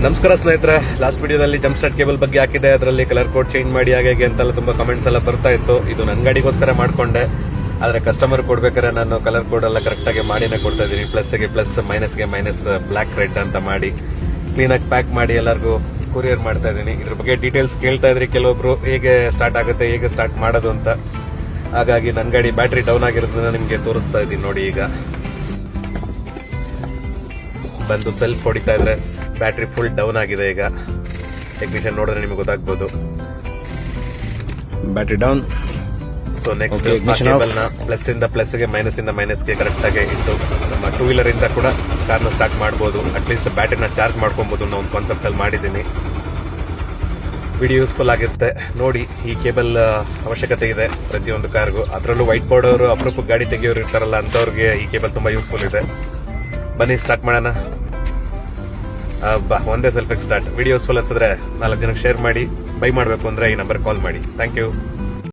ನಮಸ್ಕಾರ ಸ್ನೇಹಿತರೆ, ಲಾಸ್ಟ್ ವಿಡಿಯೋದಲ್ಲಿ ಜಂಪ್ ಸ್ಟಾರ್ಟ್ ಕೇಬಲ್ ಬಗ್ಗೆ ಹಾಕಿದೆ. ಅದರಲ್ಲಿ ಕಲರ್ ಕೋಡ್ ಚೇಂಜ್ ಮಾಡಿ ಹಾಗೆ ಅಂತೆಲ್ಲ ತುಂಬಾ ಕಮೆಂಟ್ಸ್ ಎಲ್ಲ ಬರ್ತಾ ಇತ್ತು. ಇದು ನನ್ನ ಗಾಡಿಗೋಸ್ಕರ ಮಾಡ್ಕೊಂಡೆ, ಆದ್ರೆ ಕಸ್ಟಮರ್ ಕೊಡ್ಬೇಕಾದ್ರೆ ನಾನು ಕಲರ್ ಕೋಡ್ ಎಲ್ಲ ಕರೆಕ್ಟ್ ಆಗಿ ಮಾಡಿನೇ ಕೊಡ್ತಾ ಇದ್ದೀನಿ. ಪ್ಲಸ್ಗೆ ಪ್ಲಸ್, ಮೈನಸ್ಗೆ ಮೈನಸ್, ಬ್ಲಾಕ್ ರೆಡ್ ಅಂತ ಮಾಡಿ ಕ್ಲೀನ್ ಆಗಿ ಪ್ಯಾಕ್ ಮಾಡಿ ಎಲ್ಲರಿಗೂ ಕೊರಿಯರ್ ಮಾಡ್ತಾ ಇದ್ದೀನಿ. ಇದ್ರ ಬಗ್ಗೆ ಡೀಟೇಲ್ಸ್ ಕೇಳ್ತಾ ಇದ್ರಿ ಕೆಲವೊಬ್ರು, ಹೇಗೆ ಸ್ಟಾರ್ಟ್ ಆಗುತ್ತೆ, ಹೇಗೆ ಸ್ಟಾರ್ಟ್ ಮಾಡೋದು ಅಂತ. ಹಾಗಾಗಿ ನನ್ನ ಗಾಡಿ ಬ್ಯಾಟ್ರಿ ಡೌನ್ ಆಗಿರೋದನ್ನ ನಿಮ್ಗೆ ತೋರಿಸ್ತಾ ಇದ್ದೀನಿ ನೋಡಿ. ಈಗ ಬಂದು ಸೆಲ್ಫ್ ಹೊಡಿತಾ ಇದ್ರೆ ಬ್ಯಾಟ್ರಿ ಫುಲ್ ಡೌನ್ ಆಗಿದೆ. ಈಗ ಟೆಕ್ನಿಷಿಯನ್ ನೋಡಿದ್ರೆ ನಿಮಗೆ ಗೊತ್ತಾಗ್ಬೋದು, battery down. So next cable ನ ಪ್ಲಸ್ ಇಂದ ಪ್ಲಸ್ಗೆ, ಮೈನಸ್ ಇಂದ ಮೈನಸ್ಗೆ ಕರೆಕ್ಟ್ ಆಗಿ ಇಟ್ಟು ನಮ್ಮ ಟೂ ವೀಲರ್ ಇಂದ ಕೂಡ ಕಾರ್ನ ಸ್ಟಾರ್ಟ್ ಮಾಡಬಹುದು. ಅಟ್ಲೀಸ್ಟ್ ಬ್ಯಾಟ್ರಿನ ಚಾರ್ಜ್ ಮಾಡ್ಕೊಬಹುದು ಅನ್ನೋ ಒಂದು ಕಾನ್ಸೆಪ್ಟ್ ಅಲ್ಲಿ ಮಾಡಿದ್ದೀನಿ. ವಿಡಿಯೋ ಯೂಸ್ಫುಲ್ ಆಗುತ್ತೆ ನೋಡಿ. ಈ ಕೇಬಲ್ ಅವಶ್ಯಕತೆ ಇದೆ ಪ್ರತಿಯೊಂದು ಕಾರ್ಗೂ. ಅದರಲ್ಲೂ ವೈಟ್ ಬೋರ್ಡ್ ಅವರು ಅಪರೂಪ ಗಾಡಿ ತೆಗಿಯೋರು ಇರ್ತಾರಲ್ಲ, ಅಂತವ್ರಿಗೆ ಈ ಕೇಬಲ್ ತುಂಬಾ ಯೂಸ್ಫುಲ್ ಇದೆ. ಬನ್ನಿ ಸ್ಟಾರ್ಟ್ ಮಾಡೋಣ. ಒಂದೇ ಸೆಲ್ಫಿಗೆ ಸ್ಟಾರ್ಟ್. ವಿಡಿಯೋ ಯೂಸ್ಫುಲ್ ಅನ್ಸಿದ್ರೆ 4 ಜನಕ್ಕೆ ಶೇರ್ ಮಾಡಿ. ಬೈ ಮಾಡಬೇಕು ಅಂದ್ರೆ ಈ ನಂಬರ್ ಕಾಲ್ ಮಾಡಿ. Thank you.